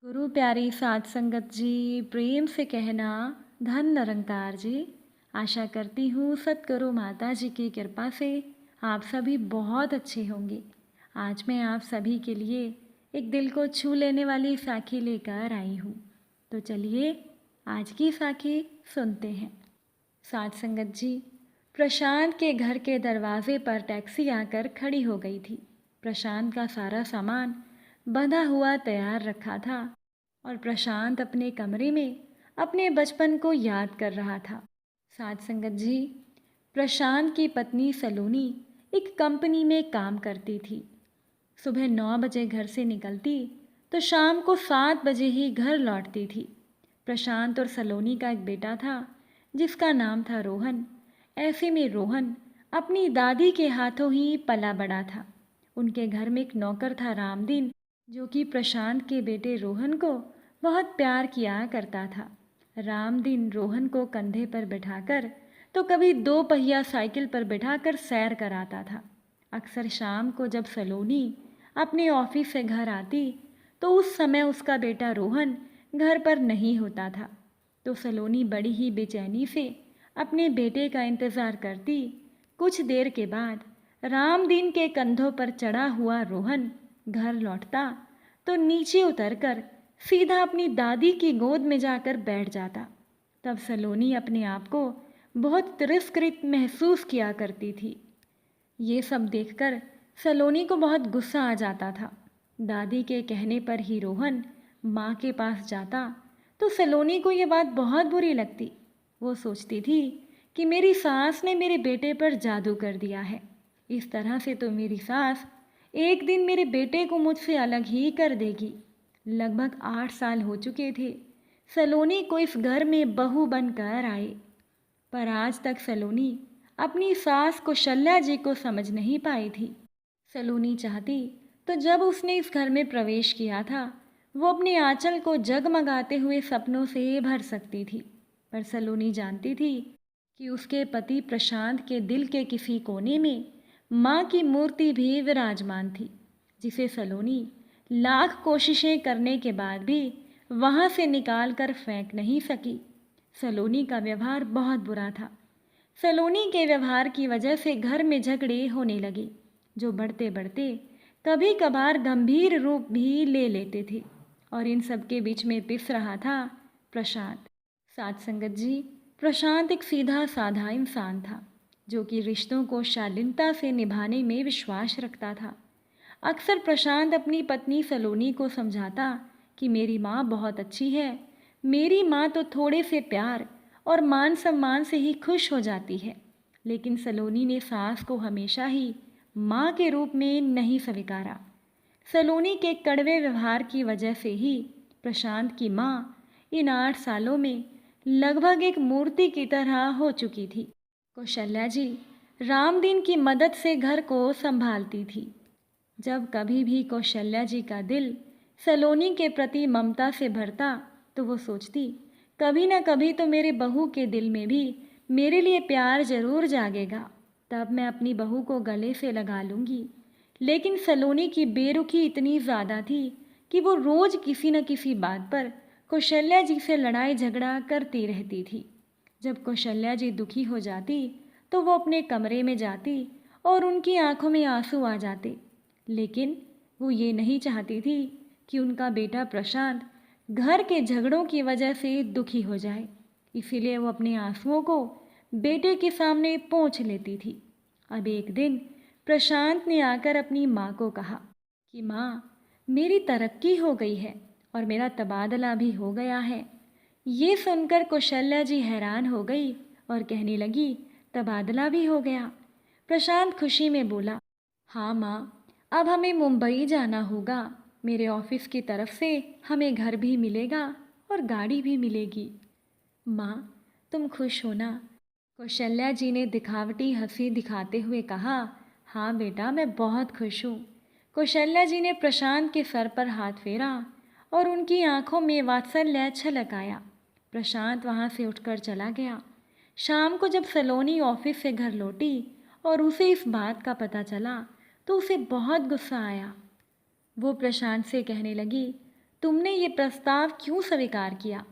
गुरु प्यारी साध संगत जी, प्रेम से कहना धन निरंकार जी। आशा करती हूँ सतगुरु माता जी की कृपा से आप सभी बहुत अच्छे होंगे। आज मैं आप सभी के लिए एक दिल को छू लेने वाली साखी लेकर आई हूँ। तो चलिए आज की साखी सुनते हैं। साध संगत जी, प्रशांत के घर के दरवाजे पर टैक्सी आकर खड़ी हो गई थी। प्रशांत का सारा सामान बंधा हुआ तैयार रखा था और प्रशांत अपने कमरे में अपने बचपन को याद कर रहा था। साध संगत जी, प्रशांत की पत्नी सलोनी एक कंपनी में काम करती थी। सुबह 9 बजे घर से निकलती तो शाम को 7 बजे ही घर लौटती थी। प्रशांत और सलोनी का एक बेटा था जिसका नाम था रोहन। ऐसे में रोहन अपनी दादी के हाथों ही पला बड़ा था। उनके घर में एक नौकर था रामदीन, जो कि प्रशांत के बेटे रोहन को बहुत प्यार किया करता था। रामदीन रोहन को कंधे पर बिठाकर तो कभी 2 पहिया साइकिल पर बिठाकर सैर कराता था। अक्सर शाम को जब सलोनी अपने ऑफिस से घर आती तो उस समय उसका बेटा रोहन घर पर नहीं होता था। तो सलोनी बड़ी ही बेचैनी से अपने बेटे का इंतज़ार करती। कुछ देर के बाद रामदीन के कंधों पर चढ़ा हुआ रोहन घर लौटता तो नीचे उतरकर सीधा अपनी दादी की गोद में जाकर बैठ जाता। तब सलोनी अपने आप को बहुत तिरस्कृत महसूस किया करती थी। ये सब देखकर सलोनी को बहुत गुस्सा आ जाता था। दादी के कहने पर ही रोहन माँ के पास जाता तो सलोनी को ये बात बहुत बुरी लगती। वो सोचती थी कि मेरी सास ने मेरे बेटे पर जादू कर दिया है। इस तरह से तो मेरी सास एक दिन मेरे बेटे को मुझसे अलग ही कर देगी। लगभग 8 साल हो चुके थे सलोनी को इस घर में बहू बनकर आए, पर आज तक सलोनी अपनी सास कौशल्या जी को समझ नहीं पाई थी। सलोनी चाहती तो जब उसने इस घर में प्रवेश किया था वो अपने आंचल को जगमगाते हुए सपनों से भर सकती थी। पर सलोनी जानती थी कि उसके पति प्रशांत के दिल के किसी कोने में माँ की मूर्ति भी विराजमान थी, जिसे सलोनी लाख कोशिशें करने के बाद भी वहाँ से निकाल कर फेंक नहीं सकी। सलोनी का व्यवहार बहुत बुरा था। सलोनी के व्यवहार की वजह से घर में झगड़े होने लगे, जो बढ़ते बढ़ते कभी कभार गंभीर रूप भी ले लेते थे। और इन सब के बीच में पिस रहा था प्रशांत। साथ संगत जी, प्रशांत एक सीधा साधा इंसान था जो कि रिश्तों को शालीनता से निभाने में विश्वास रखता था। अक्सर प्रशांत अपनी पत्नी सलोनी को समझाता कि मेरी माँ बहुत अच्छी है, मेरी माँ तो थोड़े से प्यार और मान सम्मान से ही खुश हो जाती है। लेकिन सलोनी ने सास को हमेशा ही माँ के रूप में नहीं स्वीकारा। सलोनी के कड़वे व्यवहार की वजह से ही प्रशांत की माँ इन 8 सालों में लगभग एक मूर्ति की तरह हो चुकी थी। कौशल्या जी रामदीन की मदद से घर को संभालती थी। जब कभी भी कौशल्या जी का दिल सलोनी के प्रति ममता से भरता तो वो सोचती, कभी ना कभी तो मेरे बहू के दिल में भी मेरे लिए प्यार जरूर जागेगा, तब मैं अपनी बहू को गले से लगा लूँगी। लेकिन सलोनी की बेरुखी इतनी ज़्यादा थी कि वो रोज़ किसी न किसी बात पर कौशल्या जी से लड़ाई झगड़ा करती रहती थी। जब कौशल्या जी दुखी हो जाती तो वो अपने कमरे में जाती और उनकी आंखों में आंसू आ जाते। लेकिन वो ये नहीं चाहती थी कि उनका बेटा प्रशांत घर के झगड़ों की वजह से दुखी हो जाए, इसीलिए वो अपने आंसुओं को बेटे के सामने पोंछ लेती थी। अब एक दिन प्रशांत ने आकर अपनी माँ को कहा कि माँ, मेरी तरक्की हो गई है और मेरा तबादला भी हो गया है। ये सुनकर कौशल्या जी हैरान हो गई और कहने लगी, तबादला भी हो गया? प्रशांत खुशी में बोला, हाँ माँ, अब हमें मुंबई जाना होगा। मेरे ऑफिस की तरफ से हमें घर भी मिलेगा और गाड़ी भी मिलेगी। माँ, तुम खुश हो ना? कौशल्या जी ने दिखावटी हंसी दिखाते हुए कहा, हाँ बेटा, मैं बहुत खुश हूँ। कौशल्या जी ने प्रशांत के सर पर हाथ फेरा और उनकी आंखों में वात्सल्य छलक आया। प्रशांत वहाँ से उठकर चला गया। शाम को जब सलोनी ऑफिस से घर लौटी और उसे इस बात का पता चला तो उसे बहुत गुस्सा आया। वो प्रशांत से कहने लगी, तुमने ये प्रस्ताव क्यों स्वीकार किया?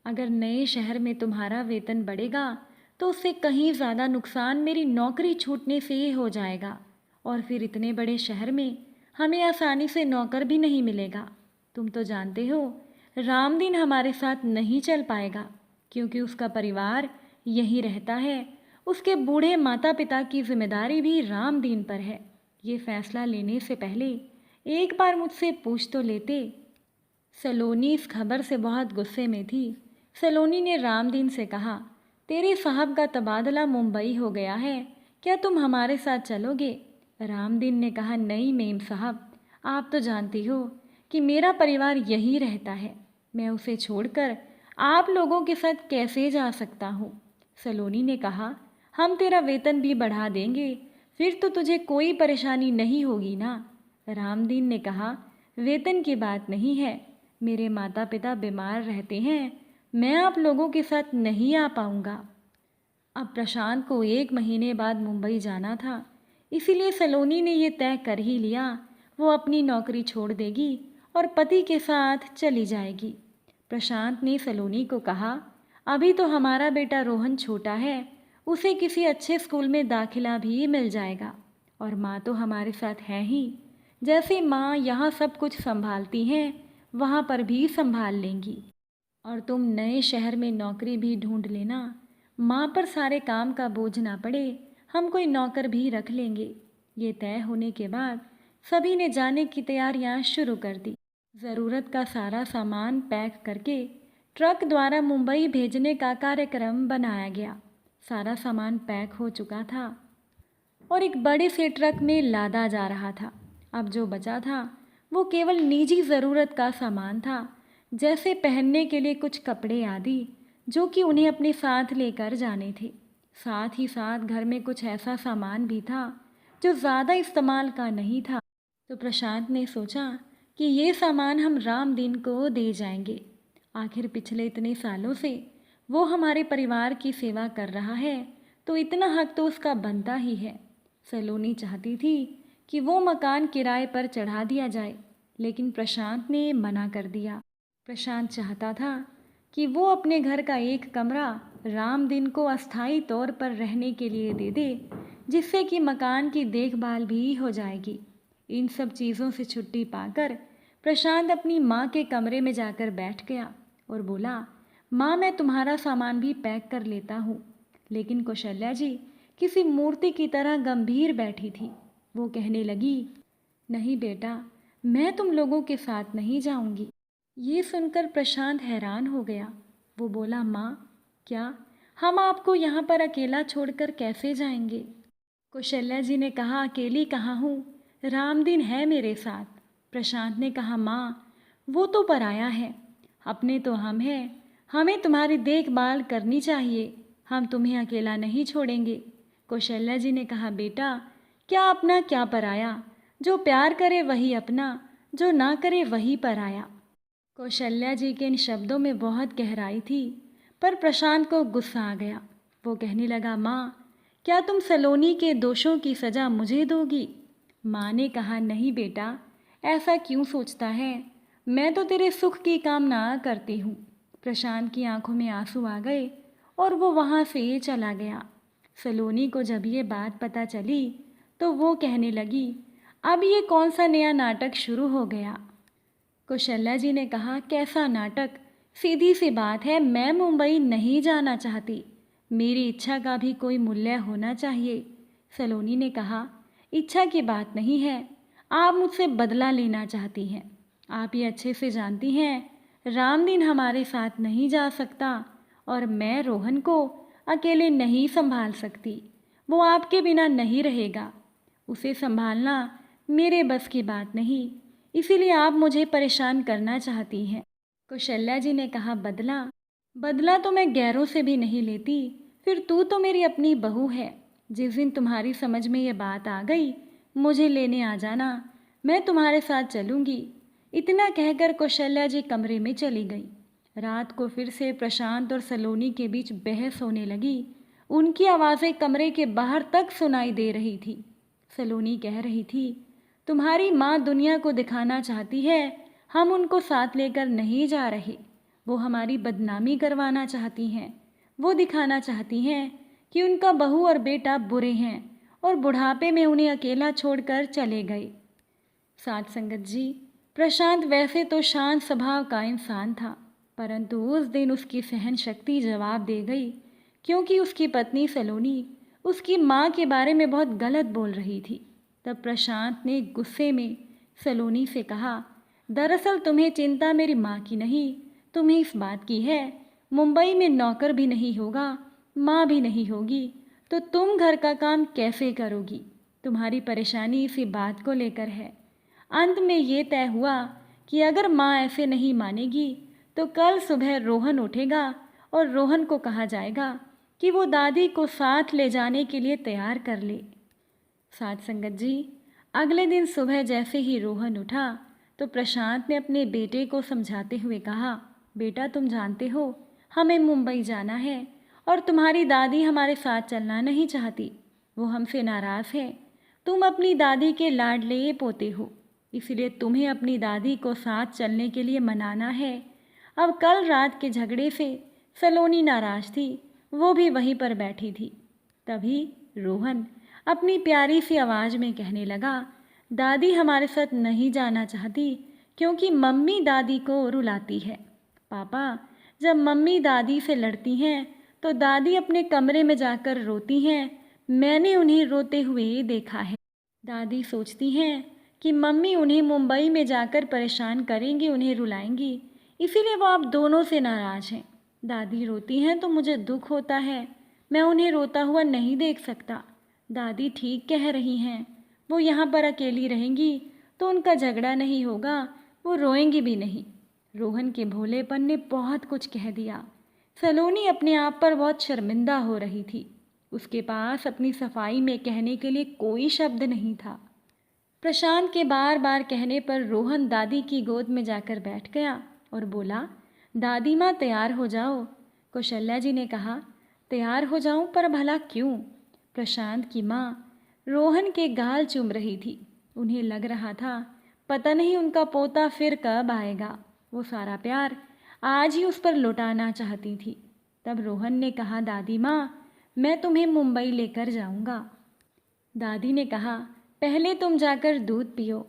अगर नए शहर में तुम्हारा वेतन बढ़ेगा तो उससे कहीं ज़्यादा नुकसान मेरी नौकरी छूटने से ही हो जाएगा, और फिर इतने बड़े शहर में हमें आसानी से नौकर भी नहीं मिलेगा। तुम तो जानते हो रामदीन हमारे साथ नहीं चल पाएगा, क्योंकि उसका परिवार यहीं रहता है। उसके बूढ़े माता पिता की जिम्मेदारी भी रामदीन पर है। ये फैसला लेने से पहले एक बार मुझसे पूछ तो लेते। सलोनी इस खबर से बहुत गुस्से में थी। सलोनी ने रामदीन से कहा, तेरे साहब का तबादला मुंबई हो गया है, क्या तुम हमारे साथ चलोगे? रामदीन ने कहा, नहीं मेम साहब, आप तो जानती हो कि मेरा परिवार यहीं रहता है। मैं उसे छोड़कर आप लोगों के साथ कैसे जा सकता हूँ? सलोनी ने कहा, हम तेरा वेतन भी बढ़ा देंगे, फिर तो तुझे कोई परेशानी नहीं होगी ना। रामदीन ने कहा, वेतन की बात नहीं है, मेरे माता पिता बीमार रहते हैं, मैं आप लोगों के साथ नहीं आ पाऊँगा। अब प्रशांत को 1 महीने बाद मुंबई जाना था, इसीलिए सलोनी ने ये तय कर ही लिया वो अपनी नौकरी छोड़ देगी और पति के साथ चली जाएगी। प्रशांत ने सलोनी को कहा, अभी तो हमारा बेटा रोहन छोटा है, उसे किसी अच्छे स्कूल में दाखिला भी मिल जाएगा, और माँ तो हमारे साथ है ही। जैसे माँ यहाँ सब कुछ संभालती हैं वहाँ पर भी संभाल लेंगी, और तुम नए शहर में नौकरी भी ढूंढ लेना। माँ पर सारे काम का बोझ ना पड़े, हम कोई नौकर भी रख लेंगे। ये तय होने के बाद सभी ने जाने की तैयारियां शुरू कर दी। ज़रूरत का सारा सामान पैक करके ट्रक द्वारा मुंबई भेजने का कार्यक्रम बनाया गया। सारा सामान पैक हो चुका था और एक बड़े से ट्रक में लादा जा रहा था। अब जो बचा था वो केवल निजी ज़रूरत का सामान था, जैसे पहनने के लिए कुछ कपड़े आदि, जो कि उन्हें अपने साथ लेकर जाने थे। साथ ही साथ घर में कुछ ऐसा सामान भी था जो ज़्यादा इस्तेमाल का नहीं था। तो प्रशांत ने सोचा कि ये सामान हम रामदीन को दे जाएंगे। आखिर पिछले इतने सालों से वो हमारे परिवार की सेवा कर रहा है, तो इतना हक तो उसका बनता ही है। सलोनी चाहती थी कि वो मकान किराए पर चढ़ा दिया जाए, लेकिन प्रशांत ने मना कर दिया। प्रशांत चाहता था कि वो अपने घर का एक कमरा रामदीन को अस्थायी तौर पर रहने के लिए दे दे, जिससे कि मकान की देखभाल भी हो जाएगी। इन सब चीज़ों से छुट्टी पाकर प्रशांत अपनी माँ के कमरे में जाकर बैठ गया और बोला, माँ मैं तुम्हारा सामान भी पैक कर लेता हूँ। लेकिन कौशल्या जी किसी मूर्ति की तरह गंभीर बैठी थी। वो कहने लगी, नहीं बेटा, मैं तुम लोगों के साथ नहीं जाऊंगी। ये सुनकर प्रशांत हैरान हो गया। वो बोला, माँ क्या हम आपको यहाँ पर अकेला छोड़कर कैसे जाएंगे? कौशल्या जी ने कहा, अकेली कहाँ हूँ, रामदीन है मेरे साथ। प्रशांत ने कहा, माँ वो तो पराया है, अपने तो हम हैं, हमें तुम्हारी देखभाल करनी चाहिए, हम तुम्हें अकेला नहीं छोड़ेंगे। कौशल्या जी ने कहा, बेटा क्या अपना क्या पराया, जो प्यार करे वही अपना, जो ना करे वही पराया। कौशल्या जी के इन शब्दों में बहुत गहराई थी, पर प्रशांत को गुस्सा आ गया। वो कहने लगा, माँ क्या तुम सलोनी के दोषों की सज़ा मुझे दोगी? माँ ने कहा, नहीं बेटा, ऐसा क्यों सोचता है, मैं तो तेरे सुख की कामना करती हूँ। प्रशांत की आंखों में आंसू आ गए और वो वहाँ से चला गया। सलोनी को जब ये बात पता चली तो वो कहने लगी, अब ये कौन सा नया नाटक शुरू हो गया? कौशल्या जी ने कहा, कैसा नाटक? सीधी सी बात है, मैं मुंबई नहीं जाना चाहती, मेरी इच्छा का भी कोई मूल्य होना चाहिए। सलोनी ने कहा, इच्छा की बात नहीं है, आप मुझसे बदला लेना चाहती हैं। आप ये अच्छे से जानती हैं रामदीन हमारे साथ नहीं जा सकता, और मैं रोहन को अकेले नहीं संभाल सकती। वो आपके बिना नहीं रहेगा, उसे संभालना मेरे बस की बात नहीं, इसीलिए आप मुझे परेशान करना चाहती हैं। कौशल्या जी ने कहा, बदला? बदला तो मैं गैरों से भी नहीं लेती, फिर तू तो मेरी अपनी बहू है। जिस दिन तुम्हारी समझ में ये बात आ गई मुझे लेने आ जाना, मैं तुम्हारे साथ चलूँगी। इतना कहकर कौशल्या जी कमरे में चली गई। रात को फिर से प्रशांत और सलोनी के बीच बहस होने लगी। उनकी आवाज़ें कमरे के बाहर तक सुनाई दे रही थी। सलोनी कह रही थी, तुम्हारी माँ दुनिया को दिखाना चाहती है हम उनको साथ लेकर नहीं जा रहे। वो हमारी बदनामी करवाना चाहती हैं। वो दिखाना चाहती हैं कि उनका बहू और बेटा बुरे हैं और बुढ़ापे में उन्हें अकेला छोड़कर चले गए। साथ संगत जी, प्रशांत वैसे तो शांत स्वभाव का इंसान था, परंतु उस दिन उसकी सहन शक्ति जवाब दे गई, क्योंकि उसकी पत्नी सलोनी उसकी माँ के बारे में बहुत गलत बोल रही थी। तब प्रशांत ने गुस्से में सलोनी से कहा, दरअसल तुम्हें चिंता मेरी माँ की नहीं, तुम्हें इस बात की है। मुंबई में नौकर भी नहीं होगा, माँ भी नहीं होगी, तो तुम घर का काम कैसे करोगी? तुम्हारी परेशानी इसी बात को लेकर है। अंत में ये तय हुआ कि अगर माँ ऐसे नहीं मानेगी तो कल सुबह रोहन उठेगा और रोहन को कहा जाएगा कि वो दादी को साथ ले जाने के लिए तैयार कर ले। साथ संगत जी, अगले दिन सुबह जैसे ही रोहन उठा तो प्रशांत ने अपने बेटे को समझाते हुए कहा, बेटा तुम जानते हो हमें मुंबई जाना है और तुम्हारी दादी हमारे साथ चलना नहीं चाहती। वो हमसे नाराज़ है। तुम अपनी दादी के लाडले पोते हो, इसलिए तुम्हें अपनी दादी को साथ चलने के लिए मनाना है। अब कल रात के झगड़े से सलोनी नाराज़ थी, वो भी वहीं पर बैठी थी। तभी रोहन अपनी प्यारी सी आवाज़ में कहने लगा, दादी हमारे साथ नहीं जाना चाहती क्योंकि मम्मी दादी को रुलाती है। पापा, जब मम्मी दादी से लड़ती हैं तो दादी अपने कमरे में जाकर रोती हैं। मैंने उन्हें रोते हुए देखा है। दादी सोचती हैं कि मम्मी उन्हें मुंबई में जाकर परेशान करेंगी, उन्हें रुलाएंगी, इसीलिए वो आप दोनों से नाराज़ हैं। दादी रोती हैं तो मुझे दुख होता है, मैं उन्हें रोता हुआ नहीं देख सकता। दादी ठीक कह रही हैं, वो यहाँ पर अकेली रहेंगी तो उनका झगड़ा नहीं होगा, वो रोएंगी भी नहीं। रोहन के भोलेपन ने बहुत कुछ कह दिया। सलोनी अपने आप पर बहुत शर्मिंदा हो रही थी। उसके पास अपनी सफाई में कहने के लिए कोई शब्द नहीं था। प्रशांत के बार बार कहने पर रोहन दादी की गोद में जाकर बैठ गया और बोला, दादी माँ तैयार हो जाओ। कौशल्या जी ने कहा, तैयार हो जाऊं, पर भला क्यों? प्रशांत की माँ रोहन के गाल चूम रही थी। उन्हें लग रहा था पता नहीं उनका पोता फिर कब आएगा। वो सारा प्यार आज ही उस पर लौटाना चाहती थी। तब रोहन ने कहा, दादी माँ मैं तुम्हें मुंबई लेकर जाऊंगा। दादी ने कहा, पहले तुम जाकर दूध पियो।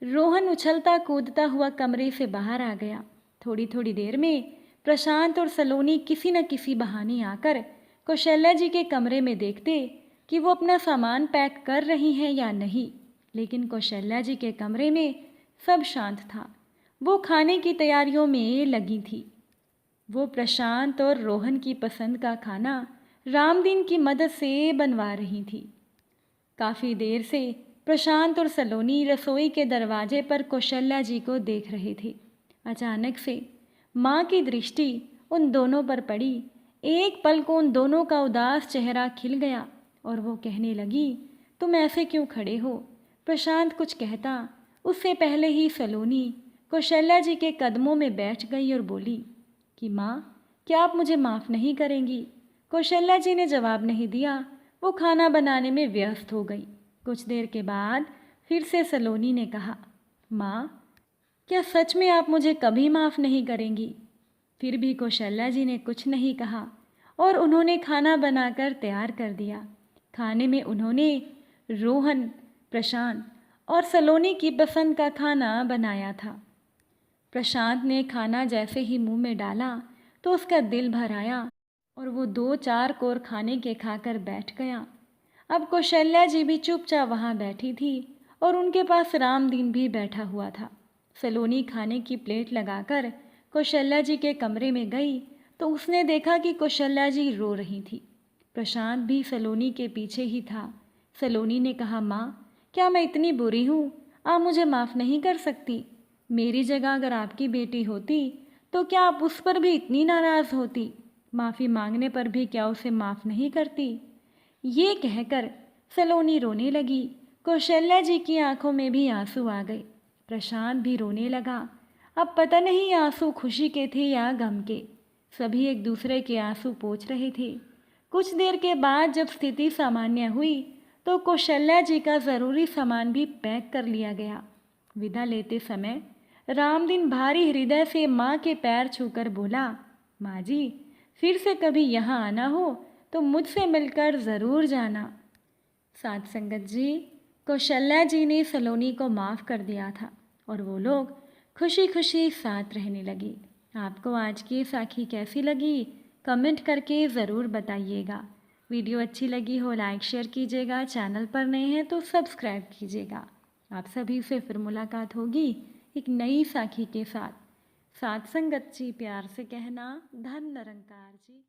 रोहन उछलता कूदता हुआ कमरे से बाहर आ गया। थोड़ी थोड़ी देर में प्रशांत और सलोनी किसी न किसी बहाने आकर कौशल्या जी के कमरे में देखते कि वो अपना सामान पैक कर रही हैं या नहीं। लेकिन कौशल्या जी के कमरे में सब शांत था। वो खाने की तैयारियों में लगी थी। वो प्रशांत और रोहन की पसंद का खाना रामदीन की मदद से बनवा रही थी। काफ़ी देर से प्रशांत और सलोनी रसोई के दरवाजे पर कौशल्या जी को देख रहे थे। अचानक से माँ की दृष्टि उन दोनों पर पड़ी। एक पल को उन दोनों का उदास चेहरा खिल गया और वो कहने लगी, तुम ऐसे क्यों खड़े हो? प्रशांत कुछ कहता उससे पहले ही सलोनी कौशल्या जी के कदमों में बैठ गई और बोली कि माँ, क्या आप मुझे माफ़ नहीं करेंगी? कौशल्या जी ने जवाब नहीं दिया। वो खाना बनाने में व्यस्त हो गई। कुछ देर के बाद फिर से सलोनी ने कहा, माँ, क्या सच में आप मुझे कभी माफ़ नहीं करेंगी? फिर भी कौशल्या जी ने कुछ नहीं कहा और उन्होंने खाना बनाकर तैयार कर दिया। खाने में उन्होंने रोहन, प्रशांत और सलोनी की पसंद का खाना बनाया था। प्रशांत ने खाना जैसे ही मुंह में डाला तो उसका दिल भर आया और वो 2-4 कोर खाने के खाकर बैठ गया। अब कौशल्या जी भी चुपचाप वहाँ बैठी थी और उनके पास रामदीन भी बैठा हुआ था। सलोनी खाने की प्लेट लगाकर कौशल्या जी के कमरे में गई तो उसने देखा कि कौशल्या जी रो रही थी। प्रशांत भी सलोनी के पीछे ही था। सलोनी ने कहा, माँ, क्या मैं इतनी बुरी हूँ? आप मुझे माफ़ नहीं कर सकती? मेरी जगह अगर आपकी बेटी होती तो क्या आप उस पर भी इतनी नाराज़ होती? माफ़ी मांगने पर भी क्या उसे माफ़ नहीं करती? ये कहकर सलोनी रोने लगी। कौशल्या जी की आंखों में भी आंसू आ गए। प्रशांत भी रोने लगा। अब पता नहीं आंसू खुशी के थे या गम के। सभी एक दूसरे के आंसू पोंछ रहे थे। कुछ देर के बाद जब स्थिति सामान्य हुई तो कौशल्या जी का ज़रूरी सामान भी पैक कर लिया गया। विदा लेते समय राम दिन भारी हृदय से माँ के पैर छूकर बोला, माँ जी, फिर से कभी यहाँ आना हो तो मुझसे मिलकर ज़रूर जाना। साथ संगत जी, कौशल्या जी ने सलोनी को माफ़ कर दिया था और वो लोग खुशी खुशी साथ रहने लगे। आपको आज की साखी कैसी लगी? कमेंट करके ज़रूर बताइएगा। वीडियो अच्छी लगी हो लाइक शेयर कीजिएगा, चैनल पर नए हैं तो सब्सक्राइब कीजिएगा। आप सभी से फिर मुलाकात होगी एक नई साखी के साथ। साथ संगत जी प्यार से कहना, धन निरंकार जी।